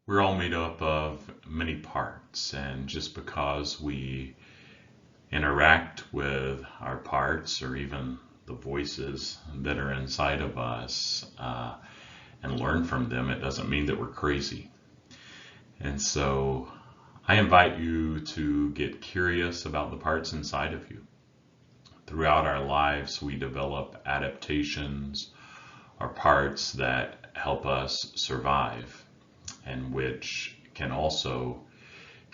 We're all made up of many parts, and just because we interact with our parts or even the voices that are inside of us and learn from them, it doesn't mean that we're crazy. And so I invite you to get curious about the parts inside of you. Throughout our lives, we develop adaptations or parts that help us survive and which can also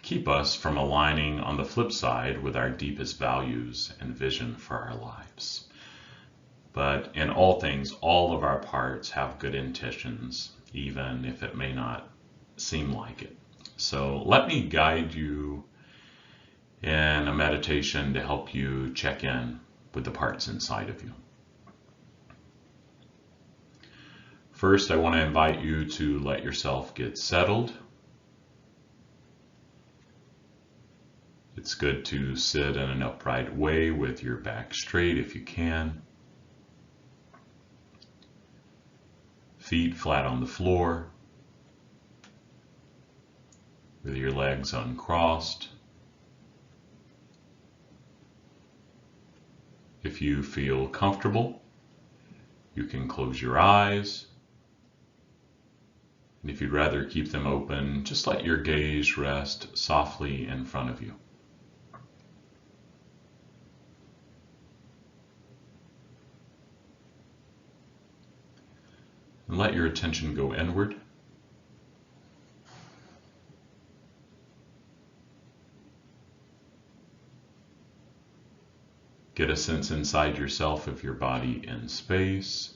keep us from aligning on the flip side with our deepest values and vision for our lives. But in all things, all of our parts have good intentions, even if it may not seem like it. So let me guide you in a meditation to help you check in with the parts inside of you. First, I want to invite you to let yourself get settled. It's good to sit in an upright way with your back straight if you can. Feet flat on the floor, with your legs uncrossed. If you feel comfortable, you can close your eyes. And if you'd rather keep them open, just let your gaze rest softly in front of you. And let your attention go inward. Get a sense inside yourself of your body in space,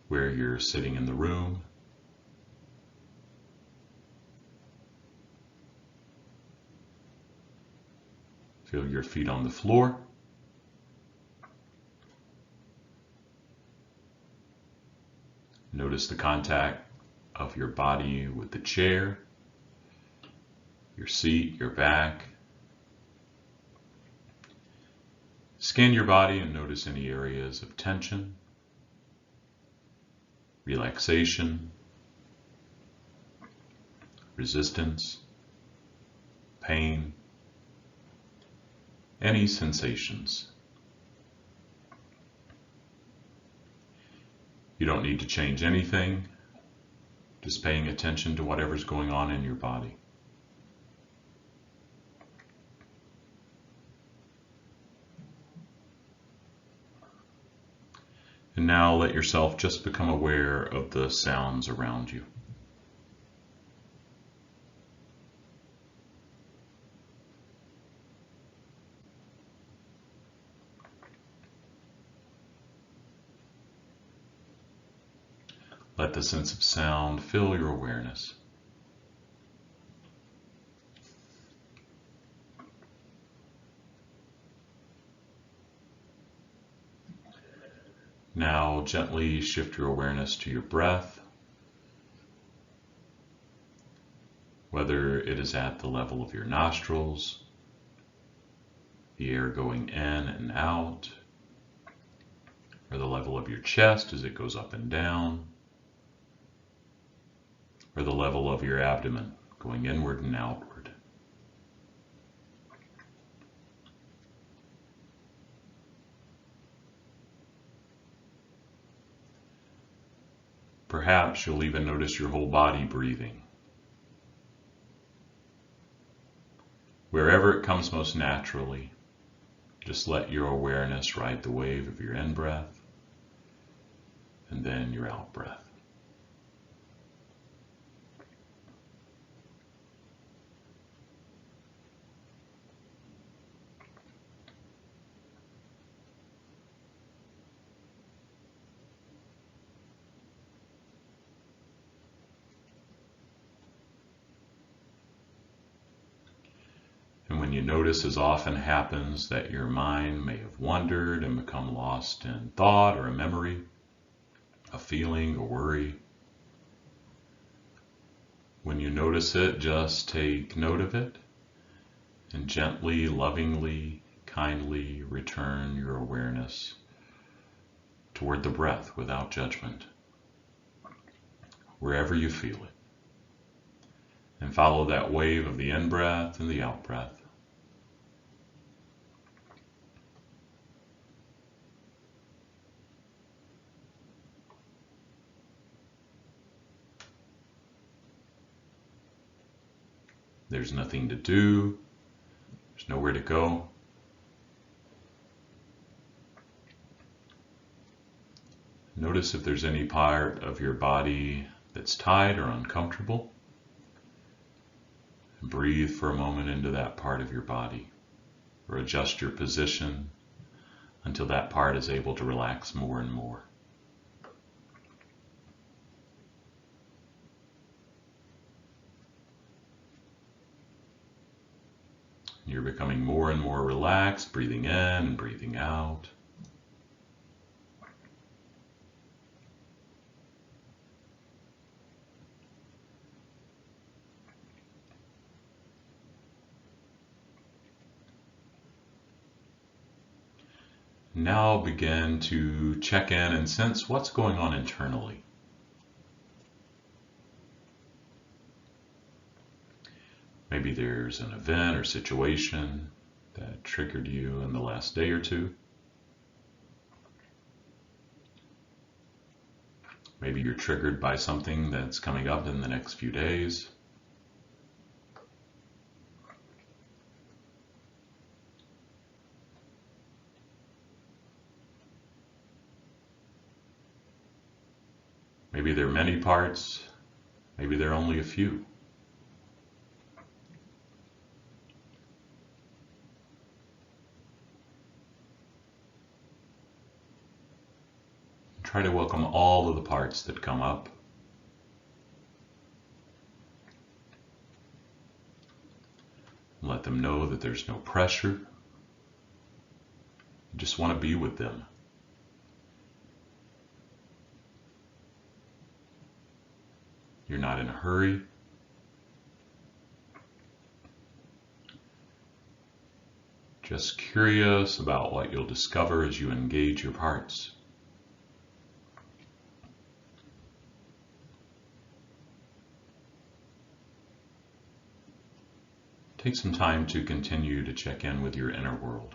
where you're sitting in the room. Feel your feet on the floor. Notice the contact of your body with the chair, your seat, your back. Scan your body and notice any areas of tension, relaxation, resistance, pain, any sensations. You don't need to change anything, just paying attention to whatever's going on in your body. And now let yourself just become aware of the sounds around you. Let the sense of sound fill your awareness. Now gently shift your awareness to your breath, whether it is at the level of your nostrils, the air going in and out, or the level of your chest as it goes up and down, or the level of your abdomen going inward and outward. Perhaps you'll even notice your whole body breathing. Wherever it comes most naturally, just let your awareness ride the wave of your in-breath and then your out-breath. And when you notice, as often happens, that your mind may have wandered and become lost in thought or a memory, a feeling, a worry, when you notice it, just take note of it and gently, lovingly, kindly return your awareness toward the breath without judgment. wherever you feel it. And follow that wave of the in-breath and the out-breath. There's nothing to do. There's nowhere to go. Notice if there's any part of your body that's tight or uncomfortable. Breathe for a moment into that part of your body, or adjust your position until that part is able to relax more and more. You're becoming more and more relaxed, breathing in and breathing out. Now begin to check in and sense what's going on internally. Maybe there's an event or situation that triggered you in the last day or two. Maybe you're triggered by something that's coming up in the next few days. Maybe there are many parts, maybe there are only a few. Try to welcome all of the parts that come up. Let them know that there's no pressure. You just want to be with them. You're not in a hurry. Just curious about what you'll discover as you engage your parts. Take some time to continue to check in with your inner world.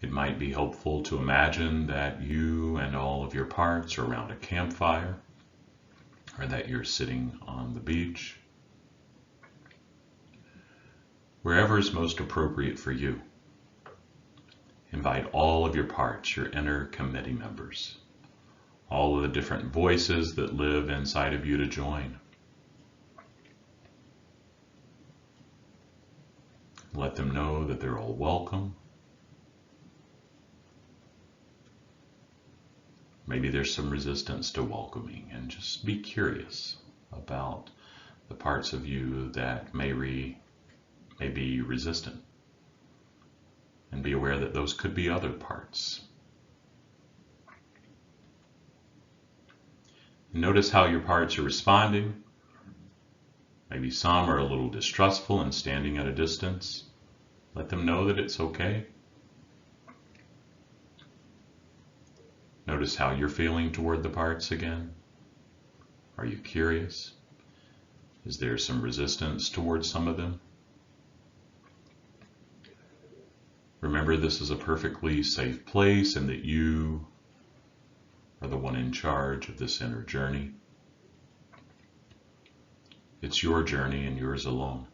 It might be helpful to imagine that you and all of your parts are around a campfire, or that you're sitting on the beach. Wherever is most appropriate for you. Invite all of your parts, your inner committee members, all of the different voices that live inside of you to join. Let them know that they're all welcome. Maybe there's some resistance to welcoming, and just be curious about the parts of you that may be resistant, and be aware that those could be other parts. Notice how your parts are responding. Maybe some are a little distrustful and standing at a distance. Let them know that it's okay. Notice how you're feeling toward the parts again. Are you curious? Is there some resistance towards some of them? Remember, this is a perfectly safe place, and that you are the one in charge of this inner journey. It's your journey and yours alone.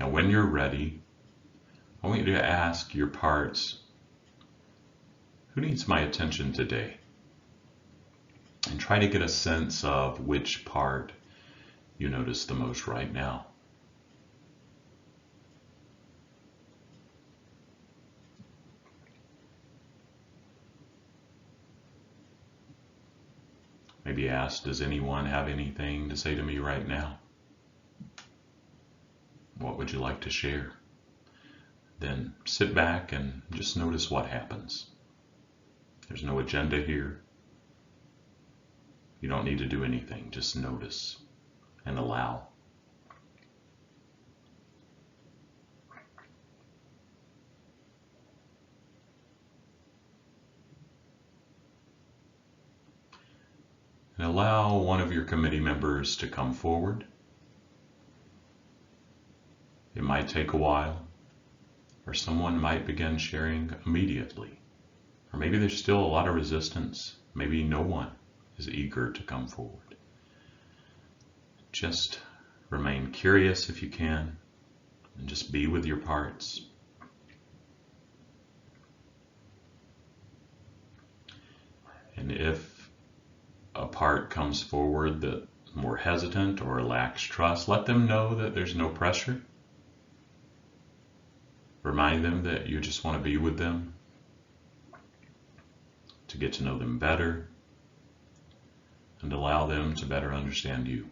Now, when you're ready, I want you to ask your parts, who needs my attention today? And try to get a sense of which part you notice the most right now. Maybe ask, does anyone have anything to say to me right now? What would you like to share? Then sit back and just notice what happens. There's no agenda here. You don't need to do anything. Just notice and allow. And allow one of your committee members to come forward. It might take a while, or someone might begin sharing immediately. Or maybe there's still a lot of resistance. Maybe no one is eager to come forward. Just remain curious if you can, and just be with your parts. And if a part comes forward that more hesitant or lacks trust, let them know that there's no pressure. Remind them that you just want to be with them, to get to know them better, and allow them to better understand you.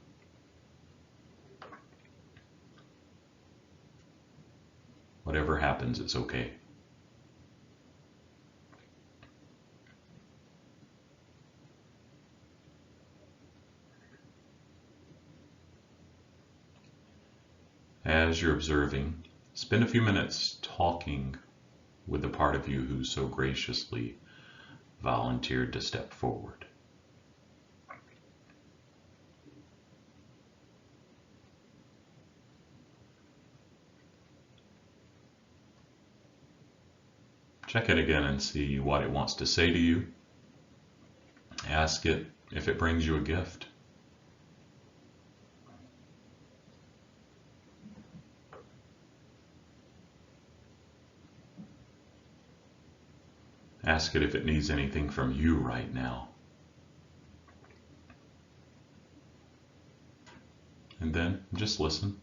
Whatever happens, it's okay. As you're observing, spend a few minutes talking with the part of you who so graciously volunteered to step forward. Check it again and see what it wants to say to you. Ask it if it brings you a gift. Ask it if it needs anything from you right now. And then just listen.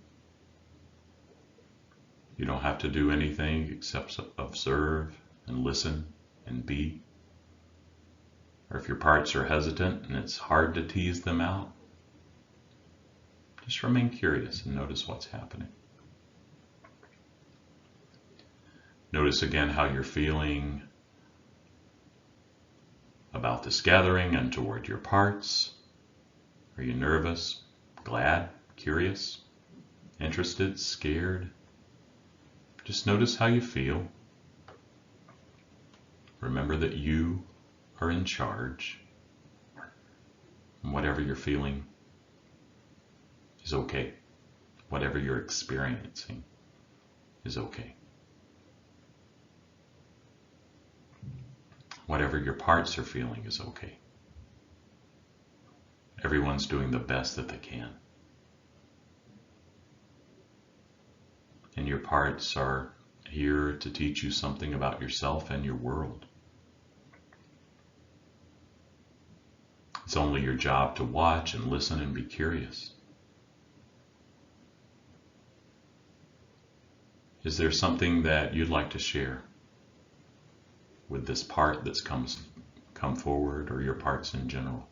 You don't have to do anything except observe and listen and be. Or if your parts are hesitant and it's hard to tease them out, just remain curious and notice what's happening. Notice again how you're feeling about this gathering and toward your parts. Are you nervous, glad, curious, interested, scared? Just notice how you feel. Remember that you are in charge. And whatever you're feeling is okay. Whatever you're experiencing is okay. Whatever your parts are feeling is okay. Everyone's doing the best that they can. And your parts are here to teach you something about yourself and your world. It's only your job to watch and listen and be curious. Is there something that you'd like to share with this part that's come forward, or your parts in general?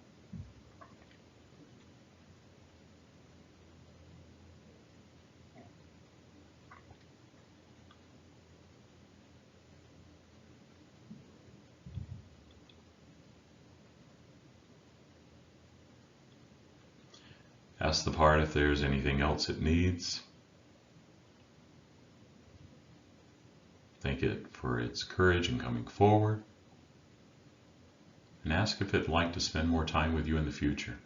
Ask the part if there's anything else it needs. Thank it for its courage in coming forward. And ask if it'd like to spend more time with you in the future.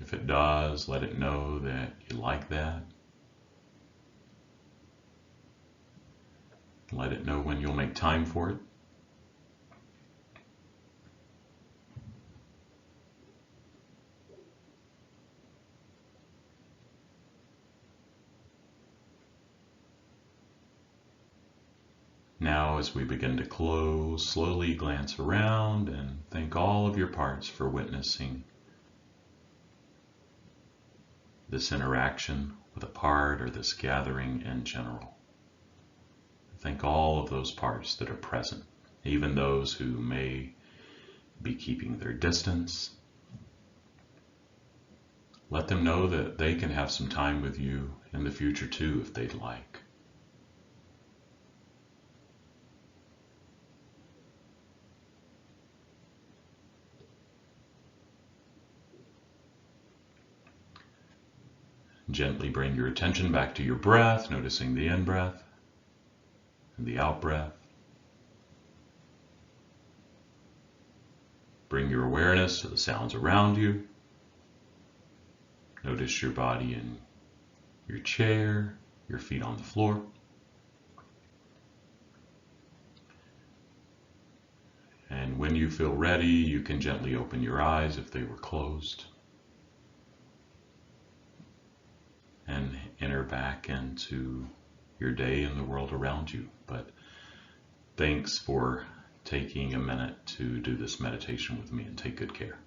If it does, let it know that you like that. Let it know when you'll make time for it. Now, as we begin to close, slowly glance around and thank all of your parts for witnessing this interaction with a part or this gathering in general. Thank all of those parts that are present, even those who may be keeping their distance. let them know that they can have some time with you in the future too if they'd like. Gently bring your attention back to your breath, noticing the in-breath and the out-breath. Bring your awareness to the sounds around you. Notice your body in your chair, your feet on the floor. And when you feel ready, you can gently open your eyes if they were closed. And enter back into your day and the world around you. But thanks for taking a minute to do this meditation with me, and take good care.